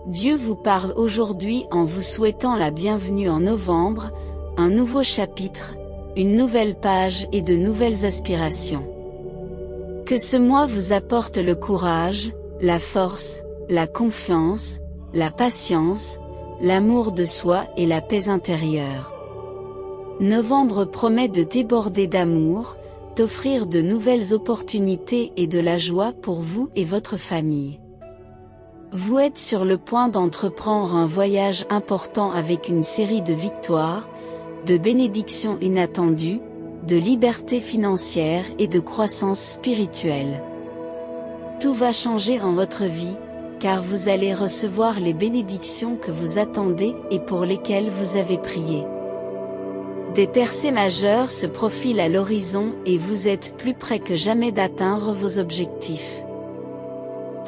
Dieu vous parle aujourd'hui en vous souhaitant la bienvenue en novembre, un nouveau chapitre, une nouvelle page et de nouvelles aspirations. Que ce mois vous apporte le courage, la force, la confiance, la patience, l'amour de soi et la paix intérieure. Novembre promet de déborder d'amour, d'offrir de nouvelles opportunités et de la joie pour vous et votre famille. Vous êtes sur le point d'entreprendre un voyage important avec une série de victoires, de bénédictions inattendues, de liberté financière et de croissance spirituelle. Tout va changer en votre vie, car vous allez recevoir les bénédictions que vous attendez et pour lesquelles vous avez prié. Des percées majeures se profilent à l'horizon et vous êtes plus près que jamais d'atteindre vos objectifs.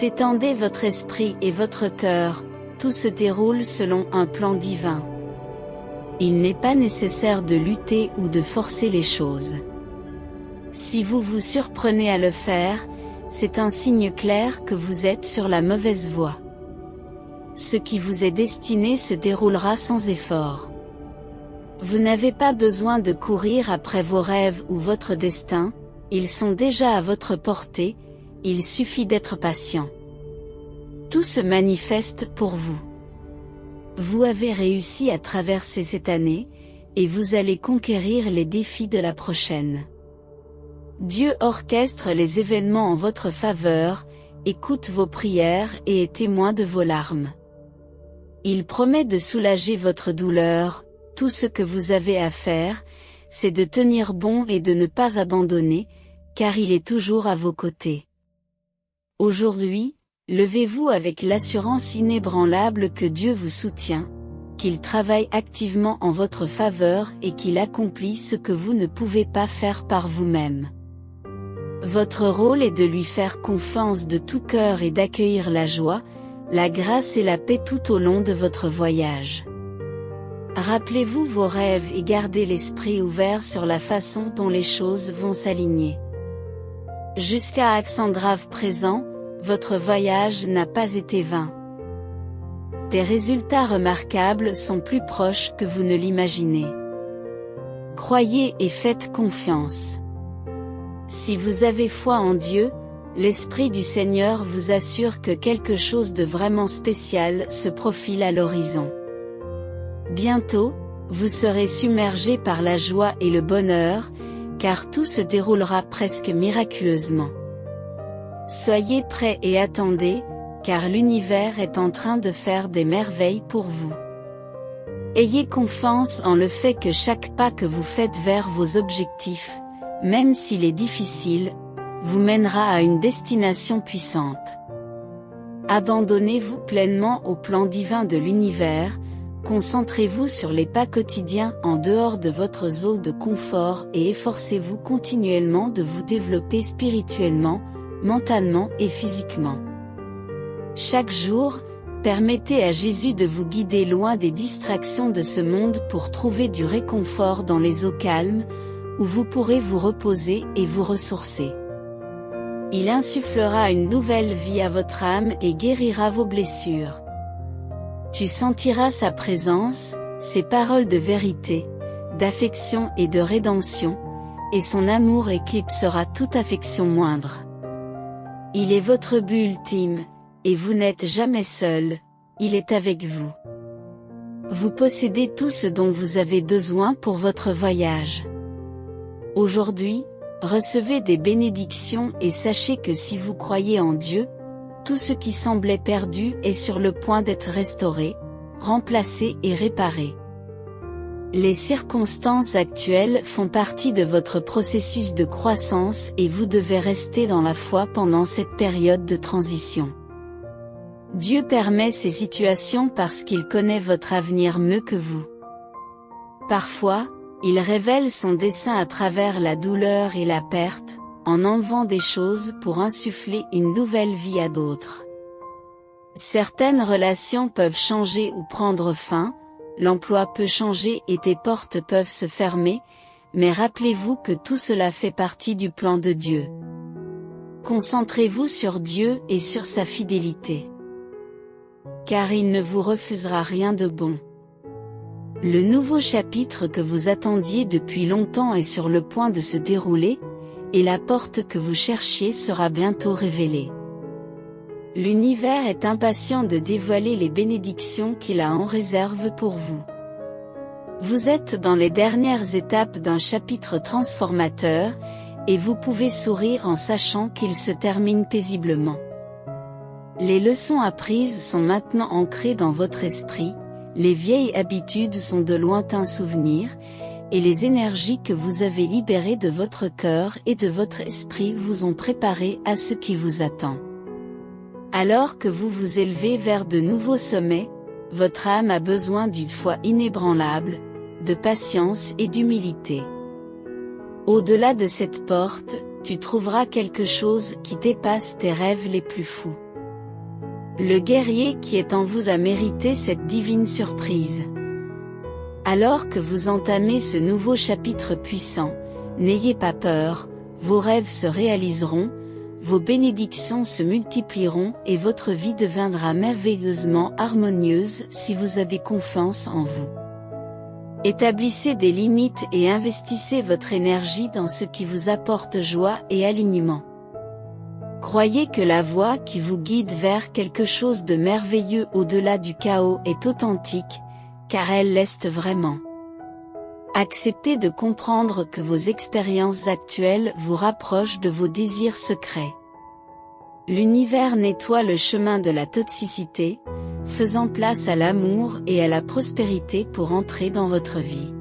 Étendez votre esprit et votre cœur, tout se déroule selon un plan divin. Il n'est pas nécessaire de lutter ou de forcer les choses. Si vous vous surprenez à le faire, c'est un signe clair que vous êtes sur la mauvaise voie. Ce qui vous est destiné se déroulera sans effort. Vous n'avez pas besoin de courir après vos rêves ou votre destin, ils sont déjà à votre portée, il suffit d'être patient. Tout se manifeste pour vous. Vous avez réussi à traverser cette année, et vous allez conquérir les défis de la prochaine. Dieu orchestre les événements en votre faveur, écoute vos prières et est témoin de vos larmes. Il promet de soulager votre douleur, tout ce que vous avez à faire, c'est de tenir bon et de ne pas abandonner, car il est toujours à vos côtés. Aujourd'hui, levez-vous avec l'assurance inébranlable que Dieu vous soutient, qu'il travaille activement en votre faveur et qu'il accomplit ce que vous ne pouvez pas faire par vous-même. Votre rôle est de lui faire confiance de tout cœur et d'accueillir la joie, la grâce et la paix tout au long de votre voyage. Rappelez-vous vos rêves et gardez l'esprit ouvert sur la façon dont les choses vont s'aligner. Jusqu'à Alexandrave présent, votre voyage n'a pas été vain. Des résultats remarquables sont plus proches que vous ne l'imaginez. Croyez et faites confiance. Si vous avez foi en Dieu, l'Esprit du Seigneur vous assure que quelque chose de vraiment spécial se profile à l'horizon. Bientôt, vous serez submergé par la joie et le bonheur, car tout se déroulera presque miraculeusement. Soyez prêts et attendez, car l'univers est en train de faire des merveilles pour vous. Ayez confiance en le fait que chaque pas que vous faites vers vos objectifs, même s'il est difficile, vous mènera à une destination puissante. Abandonnez-vous pleinement au plan divin de l'univers, concentrez-vous sur les pas quotidiens en dehors de votre zone de confort et efforcez-vous continuellement de vous développer spirituellement, mentalement et physiquement. Chaque jour, permettez à Jésus de vous guider loin des distractions de ce monde pour trouver du réconfort dans les eaux calmes, où vous pourrez vous reposer et vous ressourcer. Il insufflera une nouvelle vie à votre âme et guérira vos blessures. Tu sentiras sa présence, ses paroles de vérité, d'affection et de rédemption, et son amour éclipsera toute affection moindre. Il est votre but ultime, et vous n'êtes jamais seul, il est avec vous. Vous possédez tout ce dont vous avez besoin pour votre voyage. Aujourd'hui, recevez des bénédictions et sachez que si vous croyez en Dieu, tout ce qui semblait perdu est sur le point d'être restauré, remplacé et réparé. Les circonstances actuelles font partie de votre processus de croissance et vous devez rester dans la foi pendant cette période de transition. Dieu permet ces situations parce qu'il connaît votre avenir mieux que vous. Parfois, il révèle son dessein à travers la douleur et la perte, en enlevant des choses pour insuffler une nouvelle vie à d'autres. Certaines relations peuvent changer ou prendre fin, l'emploi peut changer et tes portes peuvent se fermer, mais rappelez-vous que tout cela fait partie du plan de Dieu. Concentrez-vous sur Dieu et sur sa fidélité. car il ne vous refusera rien de bon. Le nouveau chapitre que vous attendiez depuis longtemps est sur le point de se dérouler, et la porte que vous cherchiez sera bientôt révélée. L'univers est impatient de dévoiler les bénédictions qu'il a en réserve pour vous. Vous êtes dans les dernières étapes d'un chapitre transformateur, et vous pouvez sourire en sachant qu'il se termine paisiblement. Les leçons apprises sont maintenant ancrées dans votre esprit, les vieilles habitudes sont de lointains souvenirs, et les énergies que vous avez libérées de votre cœur et de votre esprit vous ont préparé à ce qui vous attend. Alors que vous vous élevez vers de nouveaux sommets, votre âme a besoin d'une foi inébranlable, de patience et d'humilité. Au-delà de cette porte, tu trouveras quelque chose qui dépasse tes rêves les plus fous. Le guerrier qui est en vous a mérité cette divine surprise. Alors que vous entamez ce nouveau chapitre puissant, n'ayez pas peur, vos rêves se réaliseront, vos bénédictions se multiplieront et votre vie deviendra merveilleusement harmonieuse si vous avez confiance en vous. Établissez des limites et investissez votre énergie dans ce qui vous apporte joie et alignement. Croyez que la voie qui vous guide vers quelque chose de merveilleux au-delà du chaos est authentique, car elle l'est vraiment. Acceptez de comprendre que vos expériences actuelles vous rapprochent de vos désirs secrets. L'univers nettoie le chemin de la toxicité, faisant place à l'amour et à la prospérité pour entrer dans votre vie.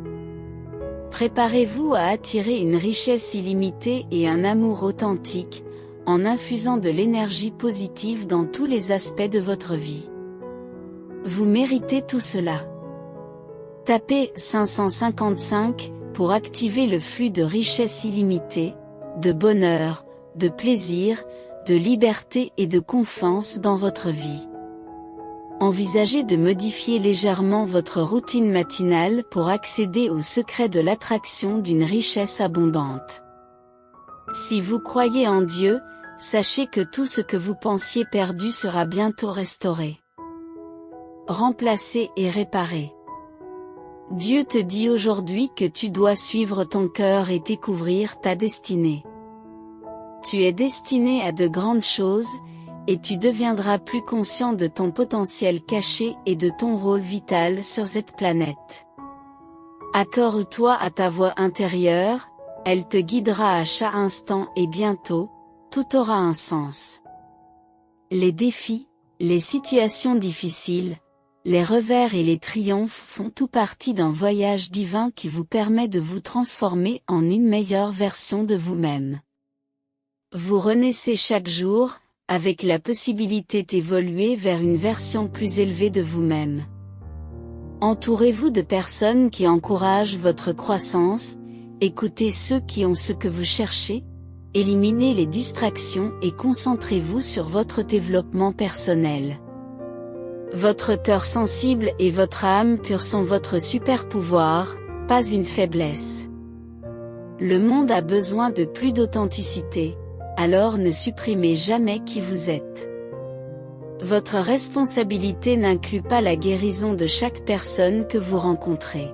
Préparez-vous à attirer une richesse illimitée et un amour authentique, en infusant de l'énergie positive dans tous les aspects de votre vie. Vous méritez tout cela. Tapez 555 pour activer le flux de richesse illimitée, de bonheur, de plaisir, de liberté et de confiance dans votre vie. Envisagez de modifier légèrement votre routine matinale pour accéder au secret de l'attraction d'une richesse abondante. Si vous croyez en Dieu, sachez que tout ce que vous pensiez perdu sera bientôt restauré, remplacé et réparé. Dieu te dit aujourd'hui que tu dois suivre ton cœur et découvrir ta destinée. Tu es destiné à de grandes choses, et tu deviendras plus conscient de ton potentiel caché et de ton rôle vital sur cette planète. Accorde-toi à ta voix intérieure, elle te guidera à chaque instant et bientôt, tout aura un sens. Les défis, les situations difficiles, les revers et les triomphes font tout partie d'un voyage divin qui vous permet de vous transformer en une meilleure version de vous-même. Vous renaissez chaque jour, avec la possibilité d'évoluer vers une version plus élevée de vous-même. Entourez-vous de personnes qui encouragent votre croissance, écoutez ceux qui ont ce que vous cherchez, éliminez les distractions et concentrez-vous sur votre développement personnel. Votre cœur sensible et votre âme pure sont votre super pouvoir, pas une faiblesse. Le monde a besoin de plus d'authenticité, alors ne supprimez jamais qui vous êtes. Votre responsabilité n'inclut pas la guérison de chaque personne que vous rencontrez.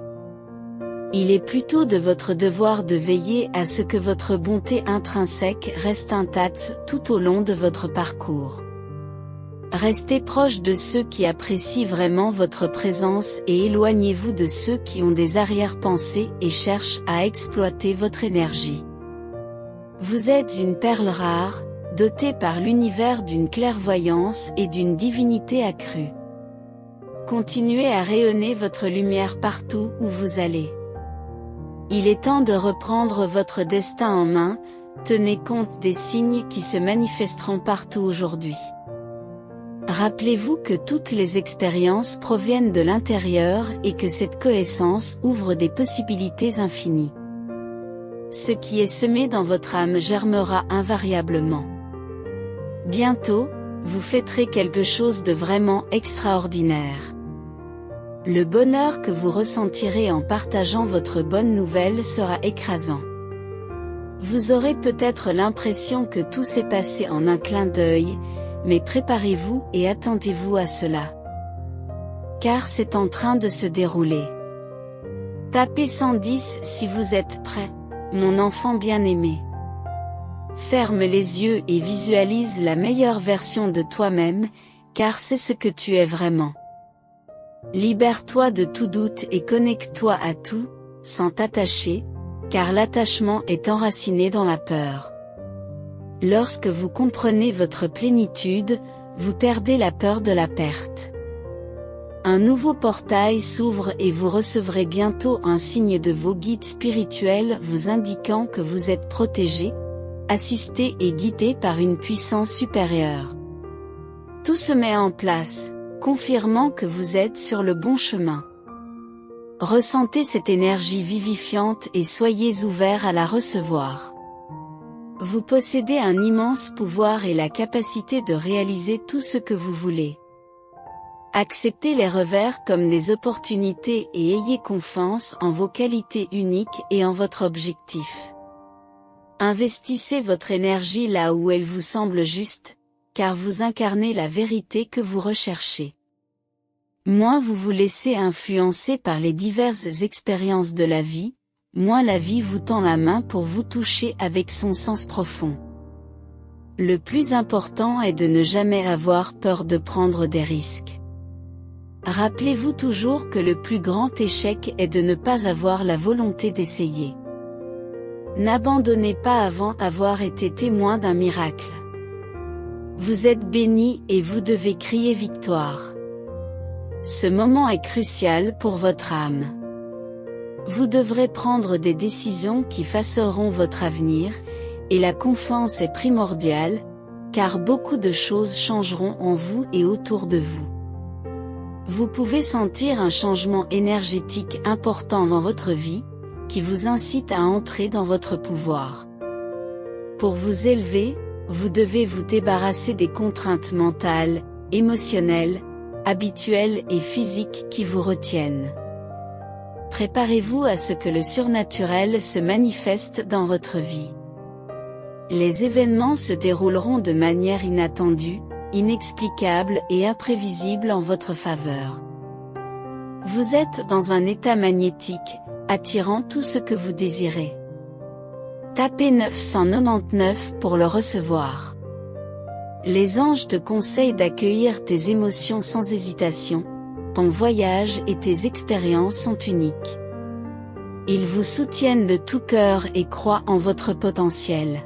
Il est plutôt de votre devoir de veiller à ce que votre bonté intrinsèque reste intacte tout au long de votre parcours. Restez proche de ceux qui apprécient vraiment votre présence et éloignez-vous de ceux qui ont des arrière-pensées et cherchent à exploiter votre énergie. Vous êtes une perle rare, dotée par l'univers d'une clairvoyance et d'une divinité accrue. Continuez à rayonner votre lumière partout où vous allez. Il est temps de reprendre votre destin en main, tenez compte des signes qui se manifesteront partout aujourd'hui. Rappelez-vous que toutes les expériences proviennent de l'intérieur et que cette connaissance ouvre des possibilités infinies. Ce qui est semé dans votre âme germera invariablement. Bientôt, vous fêterez quelque chose de vraiment extraordinaire. Le bonheur que vous ressentirez en partageant votre bonne nouvelle sera écrasant. Vous aurez peut-être l'impression que tout s'est passé en un clin d'œil, mais préparez-vous et attendez-vous à cela. car c'est en train de se dérouler. Tapez 110 si vous êtes prêt, mon enfant bien-aimé. Ferme les yeux et visualise la meilleure version de toi-même, car c'est ce que tu es vraiment. Libère-toi de tout doute et connecte-toi à tout, sans t'attacher, car l'attachement est enraciné dans la peur. Lorsque vous comprenez votre plénitude, vous perdez la peur de la perte. Un nouveau portail s'ouvre et vous recevrez bientôt un signe de vos guides spirituels vous indiquant que vous êtes protégé, assisté et guidé par une puissance supérieure. Tout se met en place, confirmant que vous êtes sur le bon chemin. Ressentez cette énergie vivifiante et soyez ouverts à la recevoir. Vous possédez un immense pouvoir et la capacité de réaliser tout ce que vous voulez. Acceptez les revers comme des opportunités et ayez confiance en vos qualités uniques et en votre objectif. Investissez votre énergie là où elle vous semble juste, car vous incarnez la vérité que vous recherchez. Moins vous vous laissez influencer par les diverses expériences de la vie, moins la vie vous tend la main pour vous toucher avec son sens profond. Le plus important est de ne jamais avoir peur de prendre des risques. Rappelez-vous toujours que le plus grand échec est de ne pas avoir la volonté d'essayer. N'abandonnez pas avant avoir été témoin d'un miracle. Vous êtes béni et vous devez crier victoire. Ce moment est crucial pour votre âme. Vous devrez prendre des décisions qui façonneront votre avenir, et la confiance est primordiale, car beaucoup de choses changeront en vous et autour de vous. Vous pouvez sentir un changement énergétique important dans votre vie, qui vous incite à entrer dans votre pouvoir. Pour vous élever, vous devez vous débarrasser des contraintes mentales, émotionnelles, habituelles et physiques qui vous retiennent. Préparez-vous à ce que le surnaturel se manifeste dans votre vie. Les événements se dérouleront de manière inattendue, inexplicable et imprévisible en votre faveur. Vous êtes dans un état magnétique, attirant tout ce que vous désirez. Tapez 999 pour le recevoir. Les anges te conseillent d'accueillir tes émotions sans hésitation, ton voyage et tes expériences sont uniques. Ils vous soutiennent de tout cœur et croient en votre potentiel.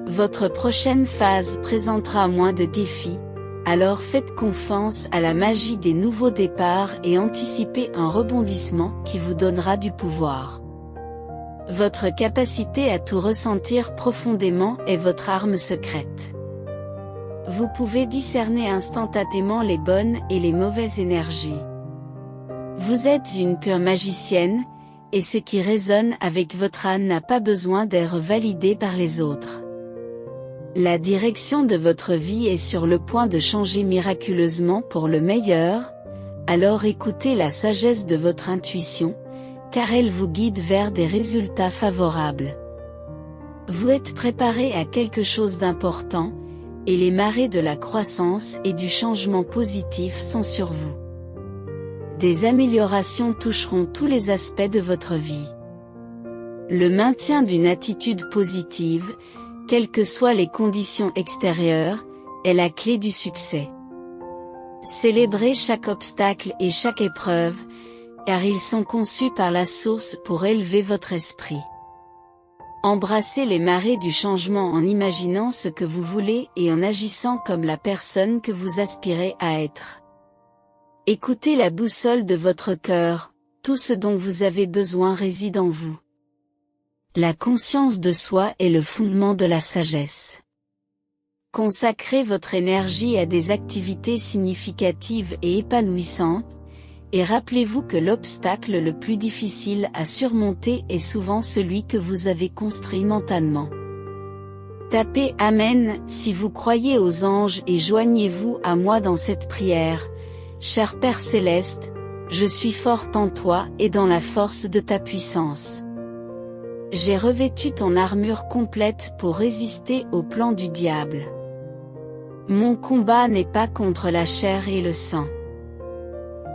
Votre prochaine phase présentera moins de défis, alors faites confiance à la magie des nouveaux départs et anticipez un rebondissement qui vous donnera du pouvoir. Votre capacité à tout ressentir profondément est votre arme secrète. Vous pouvez discerner instantanément les bonnes et les mauvaises énergies. Vous êtes une pure magicienne, et ce qui résonne avec votre âme n'a pas besoin d'être validé par les autres. La direction de votre vie est sur le point de changer miraculeusement pour le meilleur, alors écoutez la sagesse de votre intuition, car elle vous guide vers des résultats favorables. Vous êtes préparé à quelque chose d'important, et les marées de la croissance et du changement positif sont sur vous. Des améliorations toucheront tous les aspects de votre vie. Le maintien d'une attitude positive, quelles que soient les conditions extérieures, est la clé du succès. Célébrez chaque obstacle et chaque épreuve, car ils sont conçus par la source pour élever votre esprit. Embrassez les marées du changement en imaginant ce que vous voulez et en agissant comme la personne que vous aspirez à être. Écoutez la boussole de votre cœur, tout ce dont vous avez besoin réside en vous. La conscience de soi est le fondement de la sagesse. Consacrez votre énergie à des activités significatives et épanouissantes, et rappelez-vous que l'obstacle le plus difficile à surmonter est souvent celui que vous avez construit mentalement. Tapez Amen si vous croyez aux anges et joignez-vous à moi dans cette prière. Cher Père Céleste, je suis forte en toi et dans la force de ta puissance. J'ai revêtu ton armure complète pour résister aux plans du diable. Mon combat n'est pas contre la chair et le sang.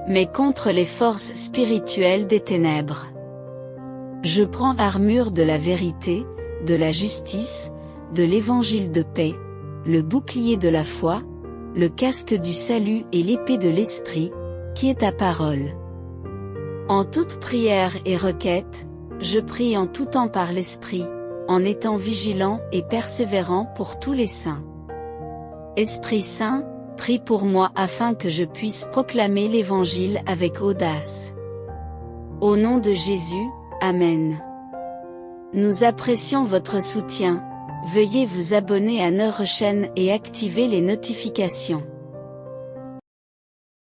mais contre les forces spirituelles des ténèbres. Je prends l'armure de la vérité, de la justice, de l'évangile de paix, le bouclier de la foi, le casque du salut et l'épée de l'esprit, qui est ta parole. En toute prière et requête, je prie en tout temps par l'Esprit, en étant vigilant et persévérant pour tous les saints. Esprit Saint, prie pour moi afin que je puisse proclamer l'Évangile avec audace. Au nom de Jésus, Amen. Nous apprécions votre soutien, veuillez vous abonner à notre chaîne et activer les notifications.